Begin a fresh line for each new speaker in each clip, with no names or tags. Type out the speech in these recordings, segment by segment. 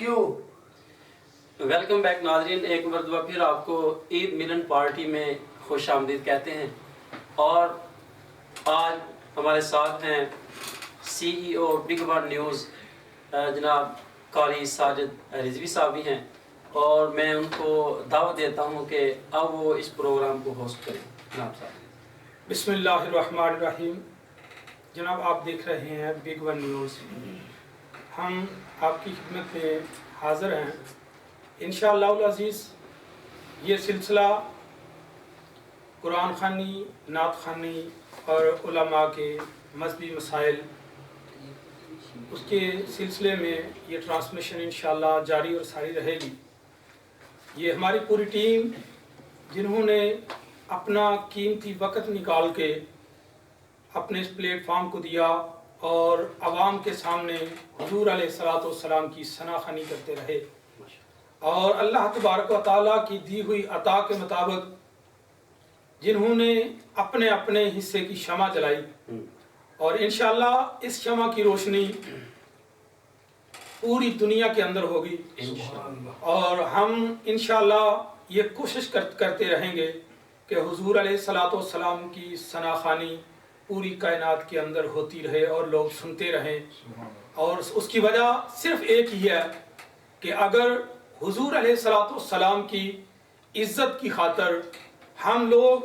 کیوں؟
Welcome back ناظرین، ایک مرتبہ پھر آپ کو عید ملن پارٹی میں خوش آمدید کہتے ہیں، اور آج ہمارے ساتھ ہیں سی ای او بگ ون نیوز جناب قاری ساجد رضوی صاحب بھی ہیں، اور میں ان کو دعوت دیتا ہوں کہ اب وہ اس پروگرام کو ہوسٹ کریں۔ جناب صاحب
بسم اللہ الرحمن الرحیم۔ جناب آپ دیکھ رہے ہیں بگ ون نیوز، ہم آپ کی خدمت میں حاضر ہیں۔ انشاءاللہ العزیز یہ سلسلہ قرآن خوانی، نعت خوانی اور علماء کے مذہبی مسائل، اس کے سلسلے میں یہ ٹرانسمیشن انشاءاللہ جاری اور ساری رہے گی۔ یہ ہماری پوری ٹیم جنہوں نے اپنا قیمتی وقت نکال کے اپنے اس پلیٹ فارم کو دیا اور عوام کے سامنے حضور علیہ الصلوۃ والسلام کی ثنا خوانی کرتے رہے، اور اللہ تبارک و تعالیٰ کی دی ہوئی عطا کے مطابق جنہوں نے اپنے اپنے حصے کی شمع جلائی، اور انشاءاللہ اس شمع کی روشنی پوری دنیا کے اندر ہوگی، اور ہم انشاءاللہ یہ کوشش کرتے رہیں گے کہ حضور علیہ الصلوۃ والسلام کی ثنا خوانی پوری کائنات کے اندر ہوتی رہے اور لوگ سنتے رہیں۔ اور اس کی وجہ صرف ایک ہی ہے کہ اگر حضور علیہ الصلوۃ والسلام کی عزت کی خاطر ہم لوگ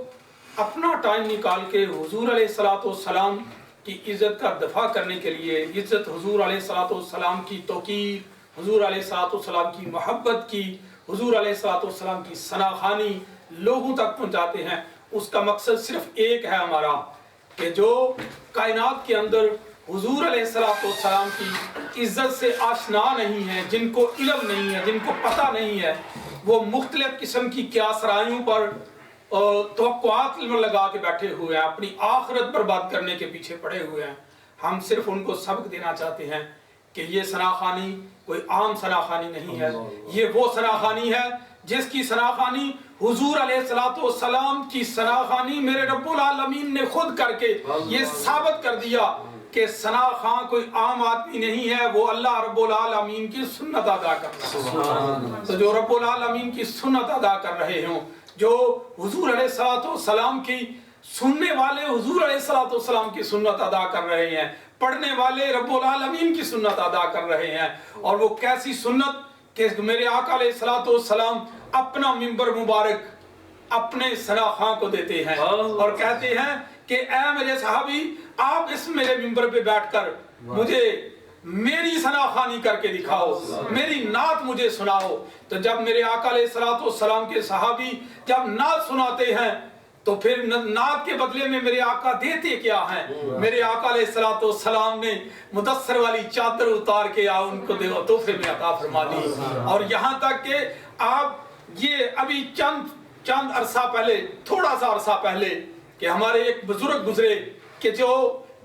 اپنا ٹائم نکال کے حضور علیہ الصلوۃ والسلام کی عزت کا دفاع کرنے کے لیے، عزت حضور علیہ الصلوۃ والسلام کی توقیر، حضور علیہ الصلوۃ والسلام کی محبت کی، حضور علیہ الصلوۃ والسلام کی ثنا خوانی لوگوں تک پہنچاتے ہیں، اس کا مقصد صرف ایک ہے ہمارا، کہ جو کائنات کے اندر حضور علیہ الصلوۃ والسلام کی عزت سے آشنا نہیں ہے، جن کو علم نہیں ہے، جن کو پتہ نہیں ہے، وہ مختلف قسم کی قیاسرائیوں پر توقعات لگا کے بیٹھے ہوئے ہیں، اپنی آخرت برباد کرنے کے پیچھے پڑے ہوئے ہیں۔ ہم صرف ان کو سبق دینا چاہتے ہیں کہ یہ ثنا خوانی کوئی عام ثنا خوانی نہیں ہے، یہ وہ ثنا خوانی ہے جس کی ثنا خوانی حضور علیہ الصلوۃ والسلام کی ثنا خوانی میرے رب العالمین نے خود کر کے یہ ثابت کر دیا کہ ثنا خان کوئی عام آدمی نہیں ہے، وہ اللہ رب العالمین کی سنت ادا کر رہا ہے۔ تو جو رب العالمین کی سنت ادا کر رہے ہوں، جو حضور علیہ الصلوۃ والسلام کی سننے والے حضور علیہ الصلوۃ والسلام کی سنت ادا کر رہے ہیں، پڑھنے والے رب العالمین کی سنت ادا کر رہے ہیں، اور وہ کیسی سنت کہ میرے آقا علیہ الصلوۃ والسلام اپنا منبر مبارک اپنے ثنا خاں کو دیتے ہیں اور کہتے ہیں کہ اے میرے صحابی، آپ اس میرے منبر پہ بیٹھ کر مجھے میری ثنا خوانی کر کے دکھاؤ، میری نعت مجھے سناؤ۔ تو جب میرے آقا علیہ الصلوۃ والسلام کے صحابی جب نعت سناتے ہیں تو پھر نعت کے بدلے میں میرے آقا دیتے کیا ہیں؟ میرے آقا علیہ الصلوۃ والسلام نے مدثر والی چادر اتار کے ان کو تحفے میں عطا فرما دی، اور یہاں تک کہ آپ یہ ابھی چند عرصہ پہلے، تھوڑا سا عرصہ پہلے، کہ ہمارے ایک بزرگ گزرے کہ جو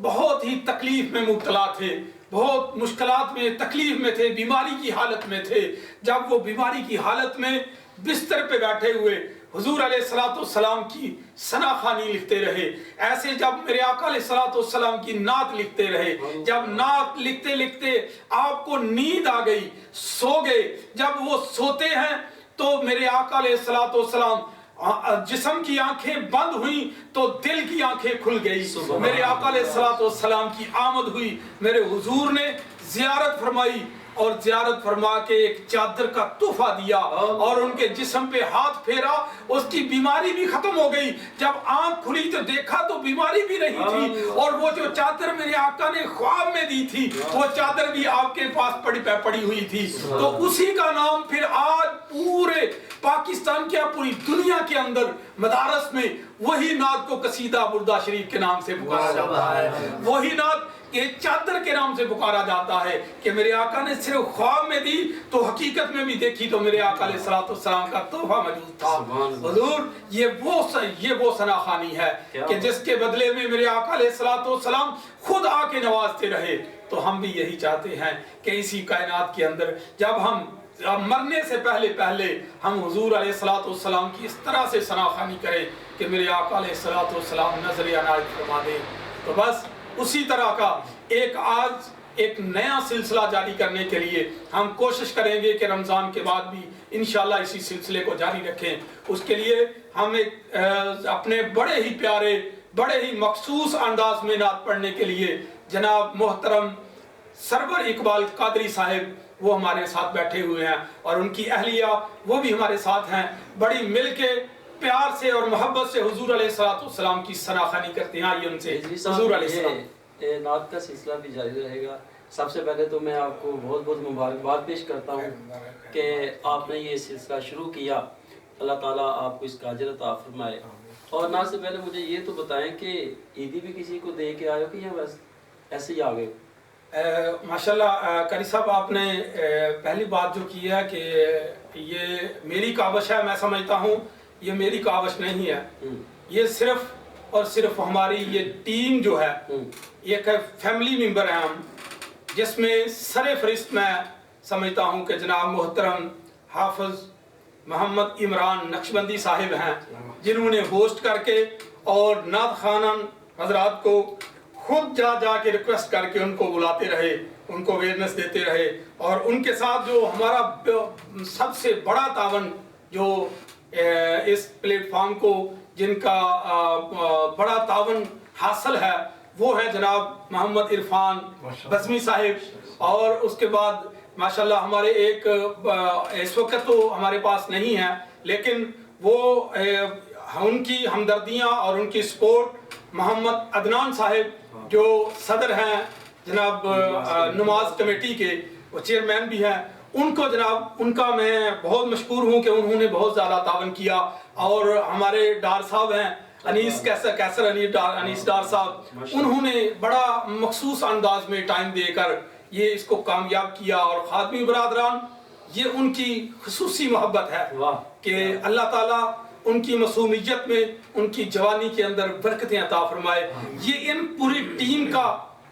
بہت ہی تکلیف میں مبتلا تھے، بہت مشکلات میں، تکلیف میں تھے، بیماری کی حالت میں تھے۔ جب وہ بیماری کی حالت میں بستر پہ بیٹھے ہوئے حضور علیہ الصلوۃ والسلام کی ثنا خوانی لکھتے رہے، ایسے جب میرے آقا علیہ الصلوۃ والسلام کی نعت لکھتے رہے، جب نعت لکھتے لکھتے آپ کو نیند آ گئی، سو گئے، جب وہ سوتے ہیں تو میرے آقا علیہ الصلوۃ والسلام جسم کی آنکھیں بند ہوئیں تو دل کی آنکھیں کھل گئی، میرے آقا علیہ الصلوۃ والسلام کی آمد ہوئی، میرے حضور نے زیارت فرمائی، اور زیارت فرما کے ایک چادر کا تحفہ دیا اور ان کے جسم پہ ہاتھ پھیرا، اس کی بیماری بھی ختم ہو گئی۔ جب آنکھ کھلی تو دیکھا تو بیماری بھی نہیں تھی، اور وہ جو چادر میرے آقا نے خواب میں دی تھی وہ چادر بھی آپ کے پاس پڑی ہوئی تھی۔ تو اسی کا نام پھر آج پورے پاکستان کیا پوری دنیا کے اندر مدارس میں وہی نعت کو قصیدہ بردہ شریف کے نام سے پکارا جاتا ہے، وہی نعت ایک چادر کے نام سے پکارا جاتا ہے کہ میرے آقا نے صرف خواب میں دی تو حقیقت میں بھی دیکھی تو میرے آقا علیہ الصلوۃ والسلام کا تحفہ موجود تھا۔ حضور یہ وہ ثنا خوانی ہے کہ جس کے بدلے میں میرے آقا علیہ الصلوۃ والسلام خود آ کے نوازتے رہے۔ تو ہم بھی یہی چاہتے ہیں کہ اسی کائنات کے اندر جب ہم مرنے سے پہلے ہم حضور علیہ الصلوۃ والسلام کی اس طرح سے ثنا خوانی کریں کہ میرے آقا علیہ الصلوۃ والسلام نظر عنایت فرما دے۔ تو بس اسی طرح کا ایک آج ایک نیا سلسلہ جاری کرنے کے لیے ہم کوشش کریں گے کہ رمضان کے بعد بھی انشاءاللہ اسی سلسلے کو جاری رکھیں. اس کے لیے ہم ایک اپنے بڑے ہی پیارے بڑے ہی مخصوص انداز میں نعت پڑھنے کے لیے جناب محترم سرور اقبال قادری صاحب وہ ہمارے ساتھ بیٹھے ہوئے ہیں اور ان کی اہلیہ وہ بھی ہمارے ساتھ ہیں. بڑی مل کے پیار سے اور محبت سے حضور علیہ السلام کی ثناخوانی کرتے ہیں. آئیے ان سے حضور علیہ السلام.
نعت کا سلسلہ بھی جاری رہے گا. سب سے پہلے تو میں آپ کو بہت بہت مبارکباد پیش کرتا ہوں کہ آپ نے یہ سلسلہ شروع کیا. اللہ تعالیٰ آپ کو اس کا اجر عطا فرمائے. اور نعت سے پہلے مجھے یہ تو بتائیں کہ عیدی بھی کسی کو دے کے آئے ہو کہ یا بس ایسے ہی آ گئے؟
ماشاءاللہ قاری صاحب آپ نے پہلی بات جو کی ہے کہ یہ میری کاوش ہے. میں سمجھتا ہوں یہ میری کاوش نہیں ہے. یہ صرف اور صرف ہماری یہ ٹیم جو ہے ایک فیملی ممبر ہیں ہم, جس میں سر فہرست میں سمجھتا ہوں کہ جناب محترم حافظ محمد عمران نقشبندی صاحب ہیں, جنہوں نے ہوسٹ کر کے اور نعت خوانان حضرات کو خود جا کے ریکویسٹ کر کے ان کو بلاتے رہے, ان کو اویئرنیس دیتے رہے. اور ان کے ساتھ جو ہمارا سب سے بڑا تعاون جو اس پلیٹ فارم کو جن کا بڑا تعاون حاصل ہے وہ ہے جناب محمد عرفان بزمی صاحب. اور اس کے بعد ماشاءاللہ ہمارے ایک اس وقت تو ہمارے پاس نہیں ہے, لیکن وہ ان کی ہمدردیاں اور ان کی سپورٹ محمد عدنان صاحب جو صدر ہیں جناب نماز کمیٹی کے, وہ چیئرمین بھی ہیں, ان کو جناب ان کا میں بہت مشکور ہوں کہ انہوں نے بہت زیادہ تعاون کیا. اور ہمارے ڈار صاحب ہیں انیس کیسر انیس ڈار صاحب, انہوں نے بڑا مخصوص انداز میں ٹائم دے کر یہ اس کو کامیاب کیا. اور خادمی برادران یہ ان کی خصوصی محبت ہے کہ اللہ تعالیٰ ان کی معصومیت میں ان کی جوانی کے اندر برکتیں عطا فرمائے. یہ ان پوری ٹیم کا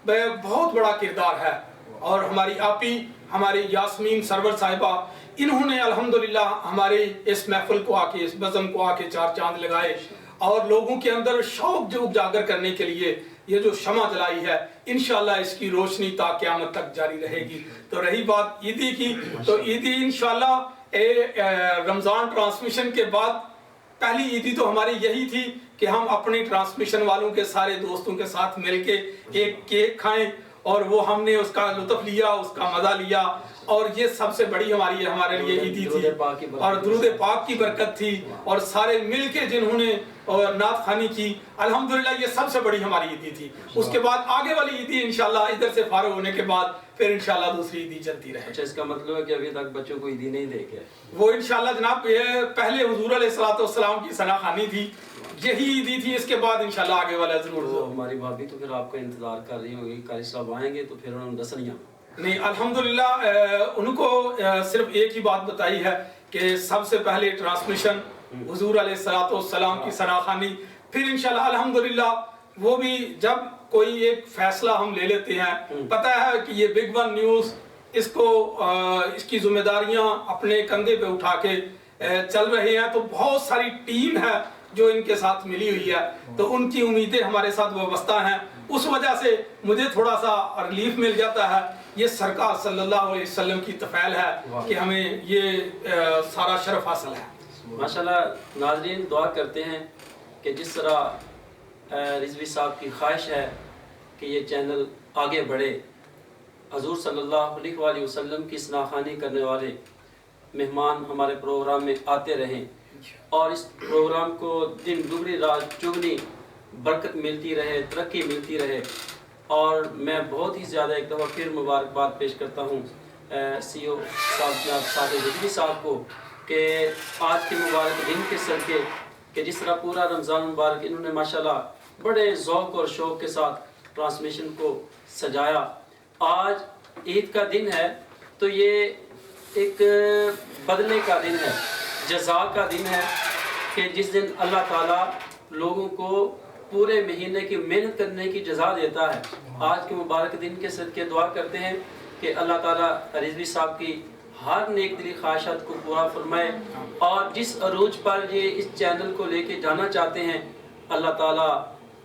بہت بڑا کردار ہے. اور ہماری آپی ہماری یاسمین سرور صاحبہ, انہوں نے الحمدللہ ہمارے اس محفل کو آ کے اس بزم کو آ کے چار چاند لگائے اور لوگوں کے اندر شوق جو اجاگر کرنے کے لیے یہ جو شمع جلائی ہے, انشاءاللہ اس کی روشنی تا قیامت تک جاری رہے گی. تو رہی بات عیدی کی, تو عیدی انشاءاللہ رمضان ٹرانسمیشن کے بعد پہلی عیدی تو ہماری یہی تھی کہ ہم اپنی ٹرانسمیشن والوں کے سارے دوستوں کے ساتھ مل کے ایک کیک کھائیں اور وہ ہم نے اس کا لطف لیا, اس کا مزہ لیا. اور یہ سب سے بڑی ہمارے لیے عیدی تھی اور درود پاک کی برکت تھی. اور سارے مل کے جنہوں نے نعت خوانی کی, الحمدللہ یہ سب سے بڑی ہماری عیدی تھی. اس کے بعد آگے والی عیدی انشاءاللہ ادھر سے فارغ ہونے کے بعد پھر انشاءاللہ دوسری عیدی چلتی رہے.
اچھا, اس کا مطلب ہے کہ ابھی تک بچوں کو عیدی نہیں دے کے
وہ انشاءاللہ جناب یہ پہلے حضور علیہ السلام کی ثنا خوانی تھی, یہی عیدی تھی. اس کے بعد انشاءاللہ آگے والا ضرور.
ہماری بھابھی تو پھر آپ کا انتظار کر رہی ہوگی, قاری صاحب آئیں گے تو پھر انہوں نے دسنیاں
نہیں. الحمدللہ ان کو صرف ایک ہی بات بتائی ہے کہ سب سے پہلے ٹرانسمیشن حضور علیہ السلام کی ثنا خوانی, پھر انشاءاللہ الحمدللہ وہ بھی جب کوئی ایک فیصلہ ہم لے لیتے ہیں, پتہ ہے کہ یہ بگ ون نیوز اس کو اس کی ذمہ داریاں اپنے کندھے پہ اٹھا کے چل رہے ہیں, تو بہت ساری ٹیم ہے جو ان کے ساتھ ملی ہوئی ہے, تو ان کی امیدیں ہمارے ساتھ وابستہ ہیں. اس وجہ سے مجھے تھوڑا سا ریلیف مل جاتا ہے. یہ سرکار صلی اللہ علیہ وسلم کی تفعیل ہے کہ ہمیں یہ سارا شرف حاصل ہے.
ماشاءاللہ. ناظرین دعا کرتے ہیں کہ جس طرح رضوی صاحب کی خواہش ہے کہ یہ چینل آگے بڑھے, حضور صلی اللہ علیہ وآلہ وسلم کی ثنا خوانی کرنے والے مہمان ہمارے پروگرام میں آتے رہیں اور اس پروگرام کو دن دگنی رات چگنی برکت ملتی رہے, ترقی ملتی رہے. اور میں بہت ہی زیادہ ایک دفعہ پھر مبارکباد پیش کرتا ہوں سی او صاحب جناب سعد رضوی صاحب کو کہ آج کے مبارک دن کے صدقے کہ جس طرح پورا رمضان مبارک انہوں نے ماشاءاللہ بڑے ذوق اور شوق کے ساتھ ٹرانسمیشن کو سجایا. آج عید کا دن ہے تو یہ ایک بدلے کا دن ہے, جزا کا دن ہے کہ جس دن اللہ تعالیٰ لوگوں کو پورے مہینے کی محنت کرنے کی جزا دیتا ہے. آج کے مبارک دن کے صدقے دعا کرتے ہیں کہ اللہ تعالیٰ رضوی صاحب کی ہر نیک دلی خواہشات کو پورا فرمائے اور جس عروج پر یہ اس چینل کو لے کے جانا چاہتے ہیں اللہ تعالیٰ